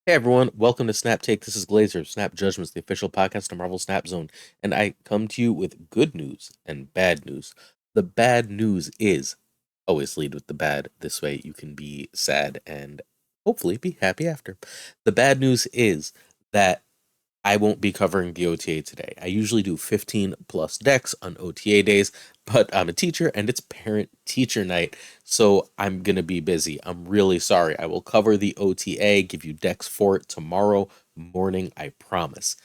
Hey everyone, welcome to Snap Take. This is Glazer of Snap Judgments, the official podcast of Marvel Snap Zone, and I come to you with good news and bad news. The bad news is always lead with the bad. This way you can be sad and hopefully be happy after. The bad news is that I won't be covering the OTA today. I usually do 15 plus decks on OTA days, but I'm a teacher and it's parent teacher night, so I'm going to be busy. I'm really sorry. I will cover the OTA, give you decks for it tomorrow morning, I promise.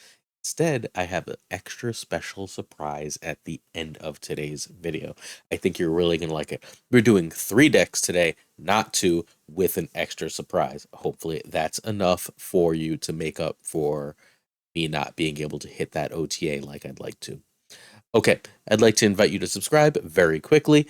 Instead, I have an extra special surprise at the end of today's video. I think you're really going to like it. We're doing 3 decks today, not 2, with an extra surprise. Hopefully, that's enough for you to make up for me not being able to hit that OTA like I'd like to. Okay, I'd like to invite you to subscribe very quickly.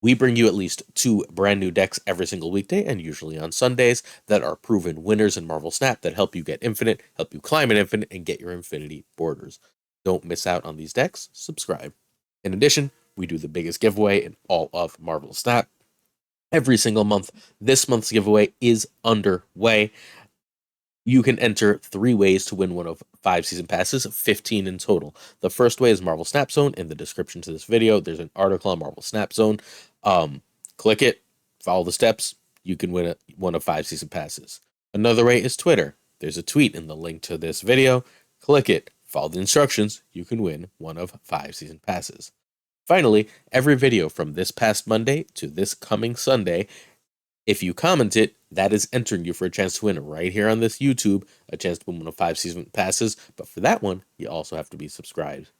We bring you at least 2 brand new decks every single weekday, and usually on Sundays, that are proven winners in Marvel Snap that help you get infinite, help you climb an infinite, and get your infinity borders. Don't miss out on these decks. Subscribe. In addition, we do the biggest giveaway in all of Marvel Snap every single month. This month's giveaway is underway. You can enter 3 ways to win one of 5 season passes, 15 in total. The first way is Marvel Snap Zone. In the description to this video, there's an article on Marvel Snap Zone. Click it, follow the steps. You can win one of 5 season passes. Another way is Twitter. There's a tweet in the link to this video. Click it, follow the instructions. You can win one of 5 season passes. Finally, every video from this past Monday to this coming Sunday, if you comment it, that is entering you for a chance to win right here on this YouTube, a chance to win one of 5 season passes. But for that one, you also have to be subscribed.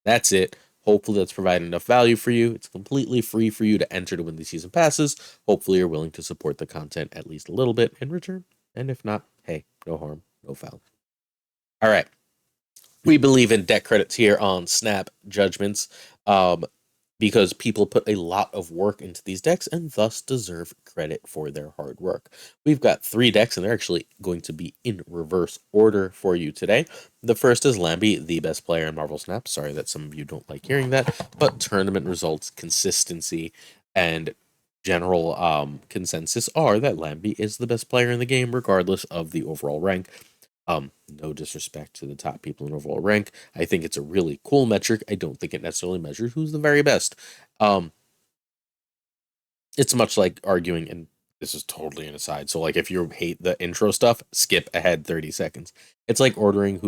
That's it. Hopefully that's provided enough value for you. It's completely free for you to enter to win these season passes. Hopefully you're willing to support the content at least a little bit in return. And if not, hey, no harm, no foul. All right. We believe in deck credits here on Snap Judgments. Because people put a lot of work into these decks and thus deserve credit for their hard work. We've got 3 decks, and they're actually going to be in reverse order for you today. The first is Lambie, the best player in Marvel Snap. Sorry that some of you don't like hearing that, but tournament results, consistency, and general consensus are that Lambie is the best player in the game, regardless of the overall rank. No disrespect to the top people in overall rank. I think it's a really cool metric. I don't think it necessarily measures who's the very best. Um, it's much like arguing, and this is totally an aside. So, like, if you hate the intro stuff, skip ahead 30 seconds. It's like arguing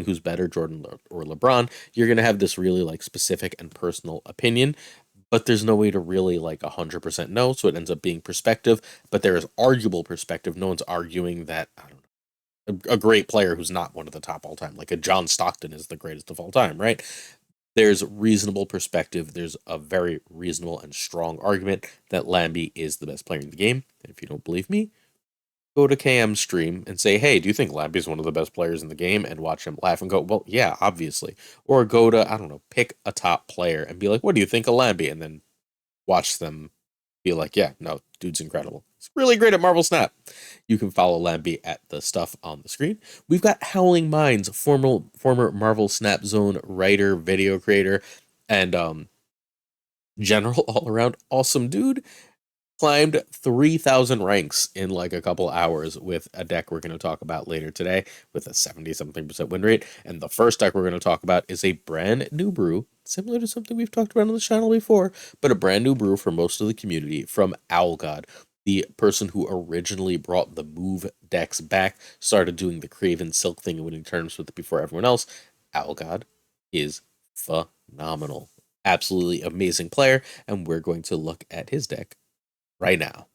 who's better, Jordan or LeBron. You're gonna have this really like specific and personal opinion, but there's no way to really like 100% know. So it ends up being perspective. But there is arguable perspective. No one's arguing that I don't a great player who's not one of the top all time. Like a John Stockton is the greatest of all time, right? There's reasonable perspective. There's a very reasonable and strong argument that Lambie is the best player in the game. And if you don't believe me, go to KM's stream and say, hey, do you think Lambie is one of the best players in the game? And watch him laugh and go, well, yeah, obviously. Or go to, I don't know, pick a top player and be like, what do you think of Lambie? And then watch them be like, yeah, no, dude's incredible. He's really great at Marvel Snap. You can follow Lambie at the stuff on the screen. We've got Howling Minds, former Marvel Snap Zone writer, video creator, and general all around awesome dude. Climbed 3,000 ranks in like a couple hours with a deck we're going to talk about later today with a 70 something percent win rate. And the first deck we're going to talk about is a brand new brew, similar to something we've talked about on the channel before, but a brand new brew for most of the community from Owl God, the person who originally brought the move decks back, started doing the Craven Silk thing and winning tournaments with it before everyone else. Owl God is phenomenal. Absolutely amazing player, and we're going to look at his deck right now.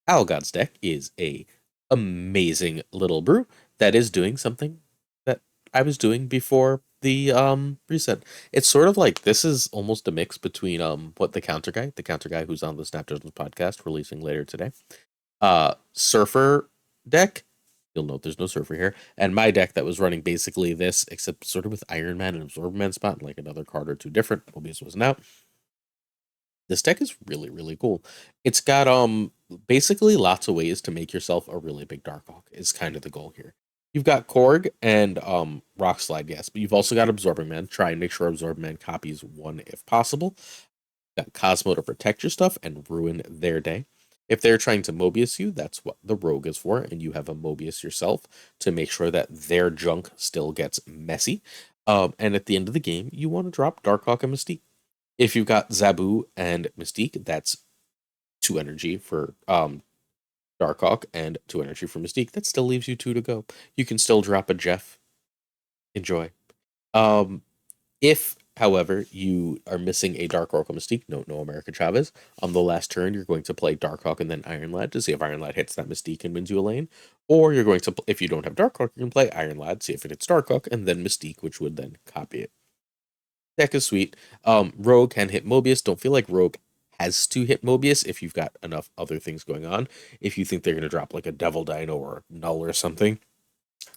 Owl God's deck is a amazing little brew that is doing something that I was doing before the reset. It's sort of like this is almost a mix between what the counter guy who's on the Snap Judgments podcast releasing later today. Surfer deck. You'll note there's no surfer here. And my deck that was running basically this, except sort of with Iron Man and Absorb Man spot, and like another card or two different. Mobius wasn't out. This deck is really, really cool. It's got basically lots of ways to make yourself a really big Darkhawk is kind of the goal here. You've got Korg and Rock Slide, yes, but you've also got Absorbing Man. Try and make sure Absorbing Man copies one if possible. Got Cosmo to protect your stuff and ruin their day. If they're trying to Mobius you, that's what the rogue is for, and you have a Mobius yourself to make sure that their junk still gets messy. And at the end of the game, you want to drop Darkhawk and Mystique. If you've got Zabu and Mystique, that's 2 energy for Darkhawk and 2 energy for Mystique. That still leaves you 2 to go. You can still drop a Jeff. Enjoy. Um, if, however, you are missing a Dark Oracle Mystique, no America Chavez, on the last turn, you're going to play Darkhawk and then Iron Lad to see if Iron Lad hits that Mystique and wins you a lane. Or you're going to, if you don't have Darkhawk, you can play Iron Lad, see if it hits Darkhawk, and then Mystique, which would then copy it. Deck is sweet. Rogue can hit Mobius. Don't feel like Rogue has to hit Mobius if you've got enough other things going on. If you think they're going to drop like a Devil Dino or a Null or something,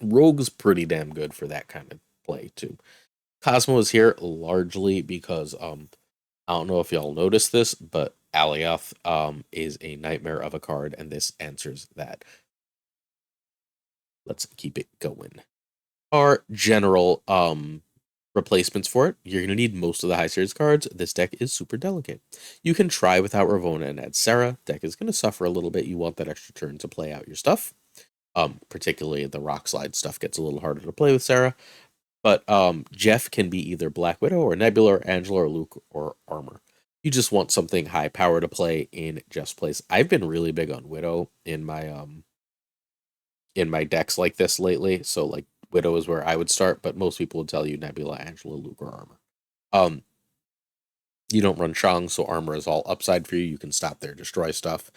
Rogue's pretty damn good for that kind of play too. Cosmo is here largely because I don't know if y'all noticed this, but Alioth is a nightmare of a card, and this answers that. Let's keep it going. Our general replacements for it, you're going to need most of the high series cards. This deck is super delicate. You can try without Ravona and add Sarah. Deck is going to suffer a little bit. You want that extra turn to play out your stuff. Particularly the Rock Slide stuff gets a little harder to play with Sarah. But Jeff can be either Black Widow or Nebula or Angela or Luke or Armor. You just want something high power to play in Jeff's place. I've been really big on Widow in my decks like this lately. So like Widow is where I would start, but most people would tell you Nebula, Angela, Luke, or Armor. Um, you don't run Shang, so Armor is all upside for you. You can stop their destroy stuff.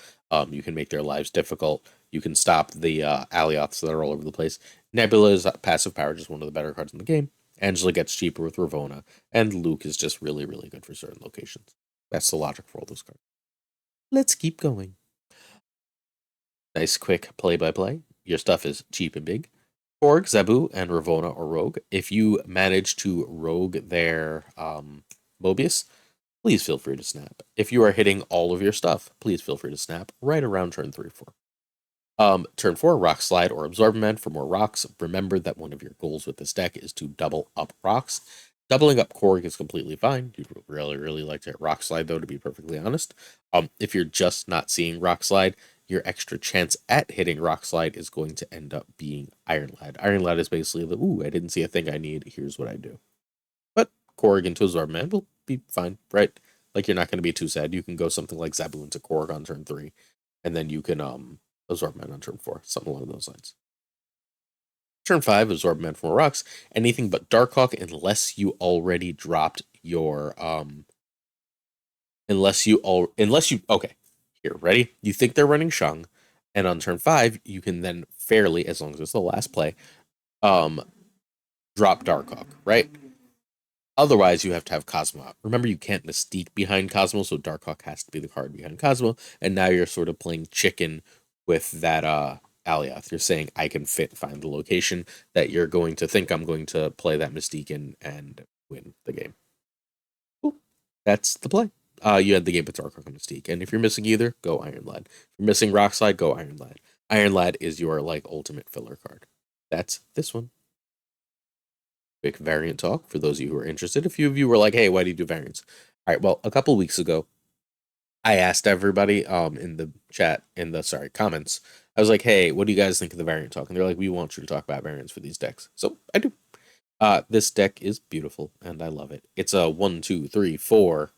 You can make their lives difficult. You can stop the Alioths that are all over the place. Nebula is passive power, just one of the better cards in the game. Angela gets cheaper with Ravona, and Luke is just really, really good for certain locations. That's the logic for all those cards. Let's keep going. Nice quick play-by-play. Your stuff is cheap and big. Korg, Zabu, and Ravona or Rogue. If you manage to Rogue their Mobius, please feel free to snap. If you are hitting all of your stuff, please feel free to snap right around turn 3 or 4. Turn 4, Rock Slide or Absorbman for more rocks. Remember that one of your goals with this deck is to double up rocks. Doubling up Korg is completely fine. You'd really, really like to hit Rock Slide, though, to be perfectly honest. If you're just not seeing Rock Slide, your extra chance at hitting Rock Slide is going to end up being Iron Lad. Iron Lad is basically the, ooh, I didn't see a thing I need, here's what I do. But Korg into Absorbman will be fine, right? Like, you're not going to be too sad. You can go something like Zabu into Korg on turn 3, and then you can Absorbman on turn 4, something along those lines. Turn 5, Absorbman from rocks. Anything but Darkhawk, unless you already dropped your okay. Here, ready? You think they're running Shang, and on turn 5, you can then fairly, as long as it's the last play, drop Darkhawk, right? Otherwise, you have to have Cosmo out. Remember, you can't Mystique behind Cosmo, so Darkhawk has to be the card behind Cosmo, and now you're sort of playing chicken with that Alioth. You're saying, I can find the location that you're going to think I'm going to play that Mystique in and win the game. Cool. That's the play. You had the game with Darkhawk and Mystique, and if you're missing either, go Iron Lad. If you're missing Rock Slide, go Iron Lad. Iron Lad is your, like, ultimate filler card. That's this one. Quick variant talk for those of you who are interested. A few of you were like, hey, why do you do variants? All right, well, a couple weeks ago, I asked everybody in the chat, in the comments, I was like, hey, what do you guys think of the variant talk? And they're like, we want you to talk about variants for these decks. So I do. This deck is beautiful, and I love it. It's a 1, 2, 3, 4,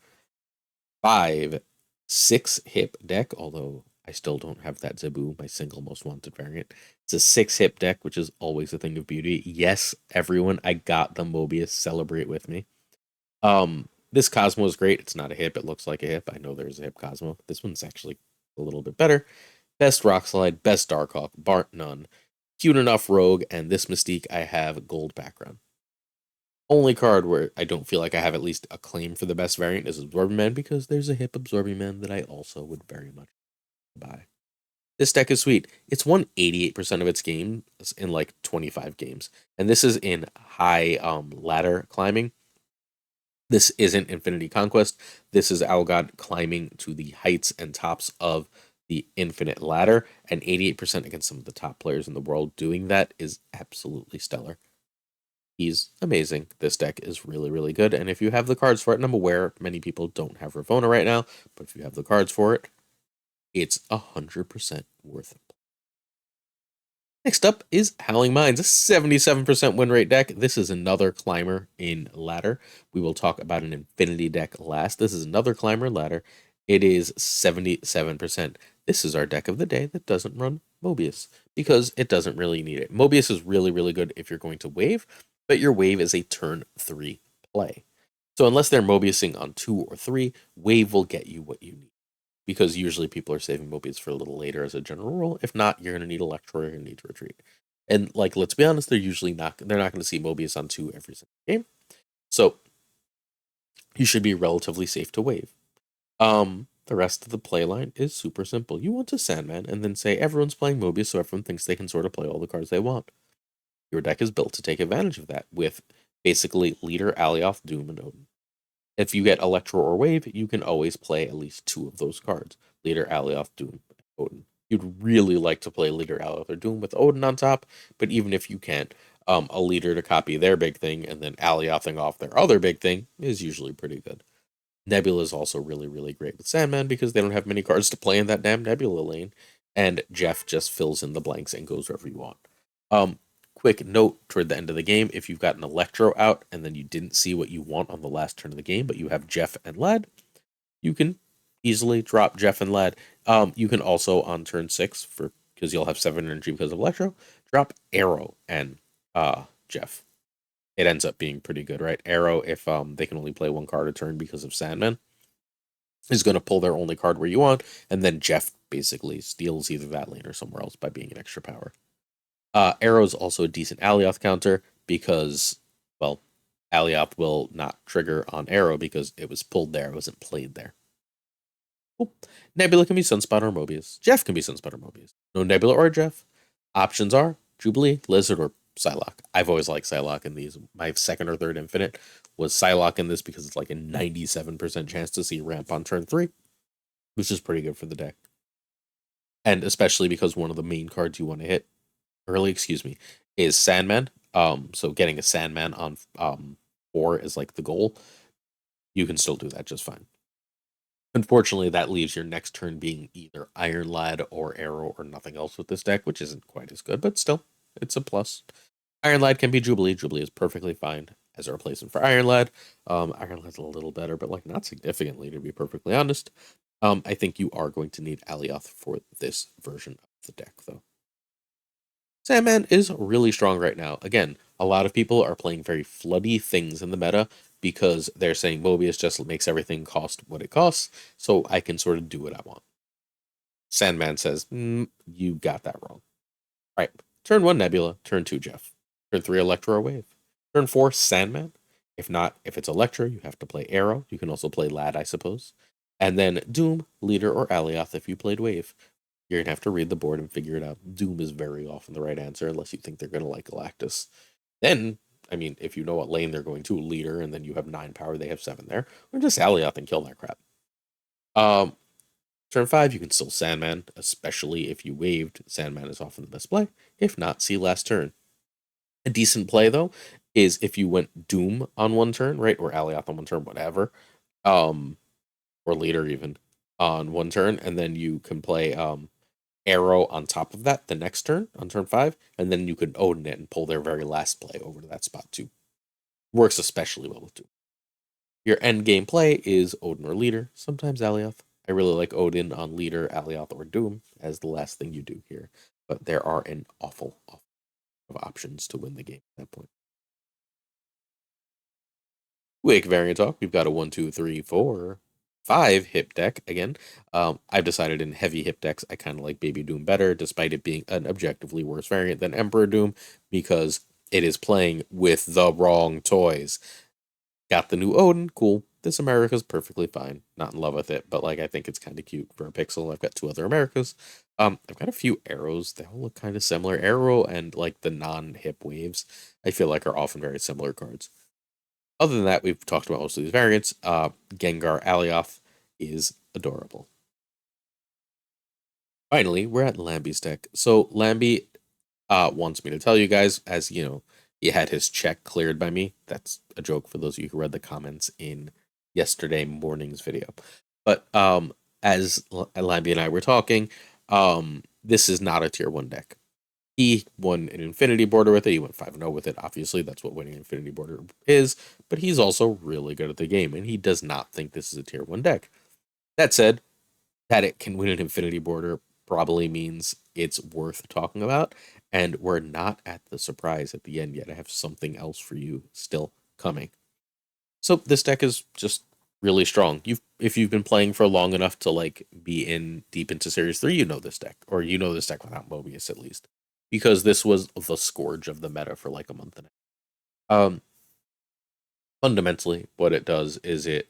5, 6 hip deck, although I still don't have that Zabu, my single most wanted variant. It's a 6 hip deck, which is always a thing of beauty. Yes, everyone, I got the Mobius. Celebrate with me. This Cosmo is great. It's not a hip. It looks like a hip. I know there's a hip Cosmo. This one's actually a little bit better. Best Rock Slide, best Darkhawk, bar none. Cute enough Rogue, and this Mystique I have gold background. Only card where I don't feel like I have at least a claim for the best variant is Absorbing Man, because there's a hip Absorbing Man that I also would very much buy. This deck is sweet. It's won 88% of its games in like 25 games. And this is in high ladder climbing. This isn't Infinity Conquest. This is Algod climbing to the heights and tops of the infinite ladder. And 88% against some of the top players in the world doing that is absolutely stellar. He's amazing. This deck is really, really good. And if you have the cards for it, and I'm aware many people don't have Ravona right now, but if you have the cards for it, It's 100% worth it. Next up is Howling Mines, a 77% win rate deck. This is another climber in ladder. We will talk about an infinity deck last. This is another climber in ladder. It is 77%. This is our deck of the day that doesn't run Mobius because it doesn't really need it. Mobius is really, really good if you're going to wave, but your wave is a turn 3 play. So unless they're Mobiusing on 2 or 3, wave will get you what you need, because usually people are saving Mobius for a little later as a general rule. If not, you're going to need Electro, or you're going to need to retreat. And like, let's be honest, they're not going to see Mobius on 2 every single game. So you should be relatively safe to wave. The rest of the play line is super simple. You want to Sandman and then say everyone's playing Mobius, so everyone thinks they can sort of play all the cards they want. Your deck is built to take advantage of that with basically Leader, Alioth, Doom, and Odin. If you get Electro or Wave, you can always play at least 2 of those cards. Leader, Alioth, Doom, and Odin. You'd really like to play Leader, Alioth, or Doom with Odin on top, but even if you can't, a Leader to copy their big thing and then Aliothing off their other big thing is usually pretty good. Nebula is also really, really great with Sandman because they don't have many cards to play in that damn Nebula lane, and Jeff just fills in the blanks and goes wherever you want. Quick note toward the end of the game, if you've got an Electro out and then you didn't see what you want on the last turn of the game, but you have Jeff and Lad, you can easily drop Jeff and Lad. You can also on turn 6, because you'll have 7 energy because of Electro, drop Arrow and Jeff. It ends up being pretty good, right? Arrow, if they can only play 1 card a turn because of Sandman, is going to pull their only card where you want, and then Jeff basically steals either that lane or somewhere else by being an extra power. Arrow is also a decent Alioth counter because, well, Alioth will not trigger on Arrow because it was pulled there, it wasn't played there. Cool. Nebula can be Sunspot or Mobius. Jeff can be Sunspot or Mobius. No Nebula or Jeff. Options are Jubilee, Lizard, or Psylocke. I've always liked Psylocke in these. My second or third Infinite was Psylocke in this because it's like a 97% chance to see ramp on turn 3, which is pretty good for the deck. And especially because one of the main cards you want to hit early, is Sandman. So getting a Sandman on 4 is like the goal. You can still do that just fine. Unfortunately, that leaves your next turn being either Iron Lad or Arrow or nothing else with this deck, which isn't quite as good, but still, it's a plus. Iron Lad can be Jubilee. Jubilee is perfectly fine as a replacement for Iron Lad. Iron Lad's a little better, but like not significantly, to be perfectly honest. I think you are going to need Alioth for this version of the deck, though. Sandman is really strong right now. Again, a lot of people are playing very floody things in the meta because they're saying Mobius just makes everything cost what it costs, so I can sort of do what I want. Sandman says, you got that wrong. All right, turn 1 Nebula, turn 2 Jeff, turn 3 Electro or Wave, turn 4 Sandman. If it's Electro, you have to play Arrow. You can also play Lad, I suppose. And then Doom, Leader, or Alioth if you played Wave. You're going to have to read the board and figure it out. Doom is very often the right answer unless you think they're going to like Galactus. Then, I mean, if you know what lane they're going to, Leader, and then you have 9 power, they have 7 there, or just Alioth and kill that crap. Turn 5, you can still Sandman, especially if you waved. Sandman is often the best play. If not, see last turn. A decent play, though, is if you went Doom on 1 turn, right? Or Alioth on 1 turn, whatever. Or Leader even on 1 turn, and then you can play Arrow on top of that the next turn, on turn 5, and then you could Odin it and pull their very last play over to that spot, too. Works especially well with Doom. Your end game play is Odin or Leader, sometimes Alioth. I really like Odin on Leader, Alioth, or Doom as the last thing you do here. But there are an awful of options to win the game at that point. Quick variant talk. We've got a 1, 2, 3, 4, 5 hip deck again. I've decided in heavy hip decks, I kind of like Baby Doom better, despite it being an objectively worse variant than Emperor Doom, because it is playing with the wrong toys. Got the new Odin, cool. This America's perfectly fine. Not in love with it, but like I think it's kind of cute for a pixel. I've got 2 other Americas. I've got a few arrows. They all look kind of similar. Arrow and like the non-hip waves, I feel like are often very similar cards. Other than that, we've talked about most of these variants. Gengar Alioth is adorable. Finally, we're at Lambie's deck. So Lambie wants me to tell you guys, as you know, he had his check cleared by me. That's a joke for those of you who read the comments in yesterday morning's video. But as Lamby and I were talking, this is not a tier 1 deck. He won an Infinity Border with it. He went 5-0 with it. Obviously, that's what winning Infinity Border is. But he's also really good at the game, and he does not think this is a tier 1 deck. That said, that it can win an Infinity Border probably means it's worth talking about. And we're not at the surprise at the end yet. I have something else for you still coming. So this deck is just really strong. If you've been playing for long enough to like be in deep into Series 3, you know this deck. Or you know this deck without Mobius at least. Because this was the scourge of the meta for like a month and a half. Fundamentally, what it does is it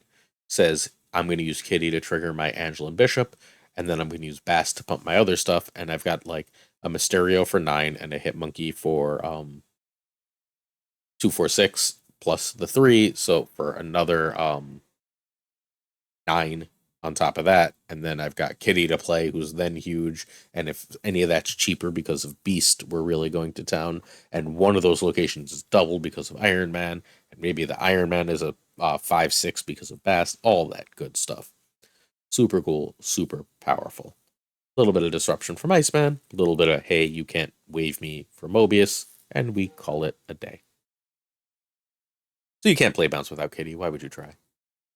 says, I'm going to use Kitty to trigger my Angela and Bishop, and then I'm going to use Bast to pump my other stuff, and I've got like a Mysterio for 9 and a Hit Monkey for 246 plus the 3, so for another 9 on top of that, and then I've got Kitty to play, who's then huge, and if any of that's cheaper because of Beast, we're really going to town, and one of those locations is doubled because of Iron Man, and maybe the Iron Man is a 5-6 because of Bast, all that good stuff. Super cool, super powerful. A little bit of disruption from Iceman, a little bit of, hey, you can't wave me for Mobius, and we call it a day. So you can't play Bounce without Kitty, why would you try?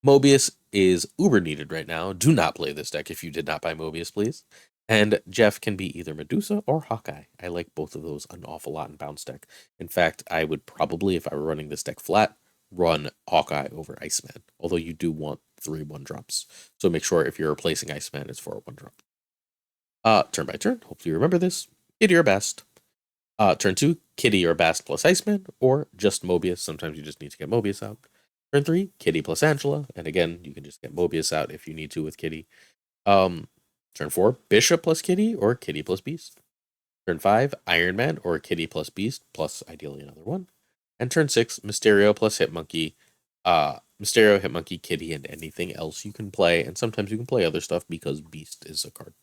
Mobius is uber needed right now. Do not play this deck if you did not buy Mobius, please. And Jeff can be either Medusa or Hawkeye. I like both of those an awful lot in Bounce deck. In fact, I would probably, if I were running this deck flat, run Hawkeye over Iceman. Although you do want 3 1-drops. So make sure if you're replacing Iceman, it's for a 1-drop. Turn by turn. Hopefully you remember this. Kitty or Bast. Turn 2, Kitty or Bast plus Iceman, or just Mobius. Sometimes you just need to get Mobius out. Turn 3, Kitty plus Angela, and again, you can just get Mobius out if you need to with Kitty. Turn 4, Bishop plus Kitty, or Kitty plus Beast. Turn 5, Iron Man, or Kitty plus Beast, plus ideally another one. And turn 6, Mysterio plus Hitmonkey. Mysterio, Hitmonkey, Kitty, and anything else you can play, and sometimes you can play other stuff because Beast is a card.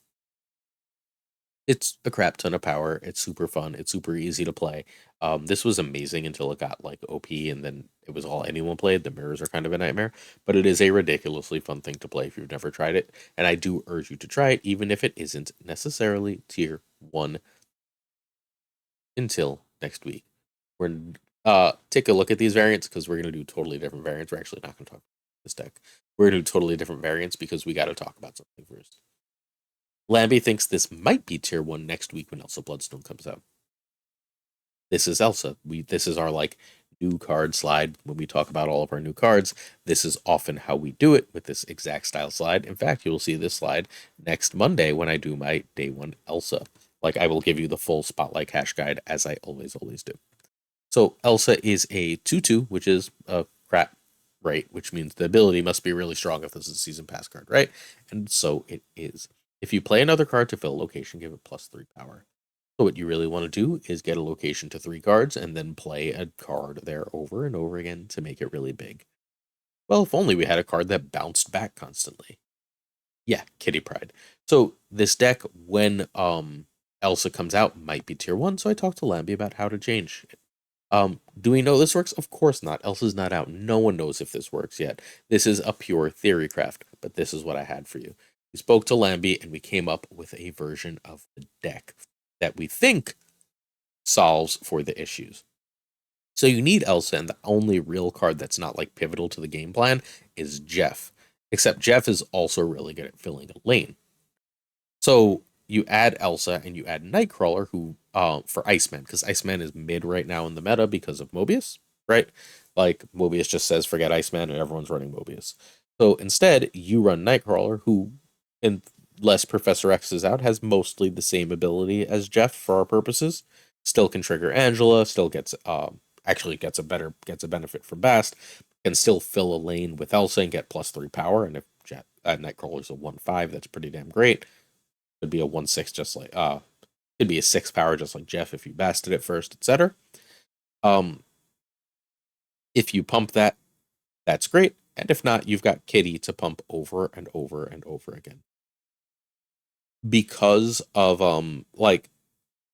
It's a crap ton of power. It's super fun. It's super easy to play. This was amazing until it got like OP, and then it was all anyone played. The mirrors are kind of a nightmare, but it is a ridiculously fun thing to play if you've never tried it. And I do urge you to try it, even if it isn't necessarily tier 1 until next week. We're take a look at these variants because we're gonna do totally different variants. We're actually not gonna talk about this deck. We're gonna do totally different variants because we got to talk about something first. Lambie thinks this might be tier 1 next week when Elsa Bloodstone comes out. This is Elsa. This is our like new card slide when we talk about all of our new cards. This is often how we do it with this exact style slide. In fact, you will see this slide next Monday when I do my day 1 Elsa. Like I will give you the full Spotlight Cash Guide as I always do. So Elsa is a 2/2, which is a crap rate, which means the ability must be really strong if this is a season pass card, right? And so it is. If you play another card to fill a location, give it +3 power. So what you really want to do is get a location to 3 cards and then play a card there over and over again to make it really big. Well, if only we had a card that bounced back constantly. Yeah, Kitty Pride. So this deck, when Elsa comes out, might be tier 1, so I talked to Lambie about how to change it. Do we know this works? Of course not. Elsa's not out. No one knows if this works yet. This is a pure theory craft, but this is what I had for you. We spoke to Lambie and we came up with a version of the deck that we think solves for the issues. So you need Elsa, and the only real card that's not like pivotal to the game plan is Jeff. Except Jeff is also really good at filling a lane. So you add Elsa and you add Nightcrawler, who for Iceman, because Iceman is mid right now in the meta because of Mobius, right? Like Mobius just says forget Iceman and everyone's running Mobius. So instead, you run Nightcrawler, who, unless Professor X is out, has mostly the same ability as Jeff for our purposes. Still can trigger Angela, still gets actually gets a benefit from Bast, can still fill a lane with Elsa and get +3 power. And if Nightcrawler's a 1/5, that's pretty damn great. Could be a 1/6 just like could be a 6 power just like Jeff if you basted it first, etc. If you pump that, that's great. And if not, you've got Kitty to pump over and over and over again. Because of like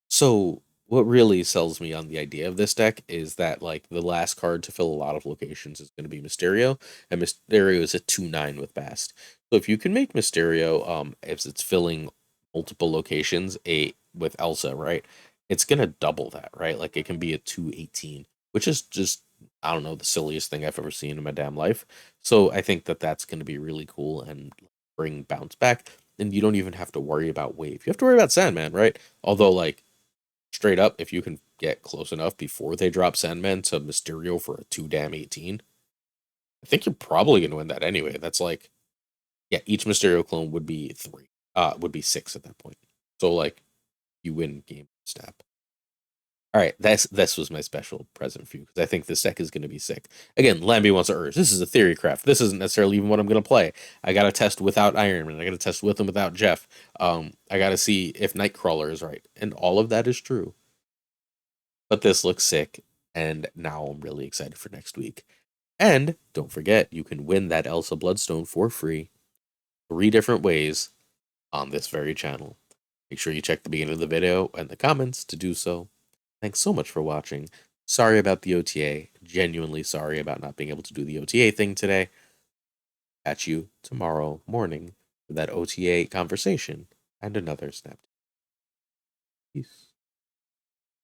so What really sells me on the idea of this deck is that like the last card to fill a lot of locations is going to be Mysterio, and Mysterio is a 2/9 with Bast. So if you can make Mysterio, if it's filling multiple locations, a with Elsa, right? It's gonna double that, right? Like it can be a 2/18, which is just I don't know the silliest thing I've ever seen in my damn life. So I think that that's gonna be really cool and bring bounce back. And you don't even have to worry about wave. You have to worry about Sandman, right? Although like straight up, if you can get close enough before they drop Sandman to Mysterio for a 2 damn 18, I think you're probably gonna win that anyway. That's like, yeah, each Mysterio clone would be three, would be six at that point. So like you win game snap. All right, this was my special present for you because I think this deck is going to be sick. Again, Lambie wants to urge. This is a theory craft. This isn't necessarily even what I'm going to play. I got to test without Iron Man. I got to test with and without Jeff. I got to see if Nightcrawler is right, and all of that is true. But this looks sick, and now I'm really excited for next week. And don't forget, you can win that Elsa Bloodstone for free 3 different ways on this very channel. Make sure you check the beginning of the video and the comments to do so. Thanks so much for watching. Sorry about the OTA. Genuinely sorry about not being able to do the OTA thing today. Catch you tomorrow morning for that OTA conversation and another snap. Peace.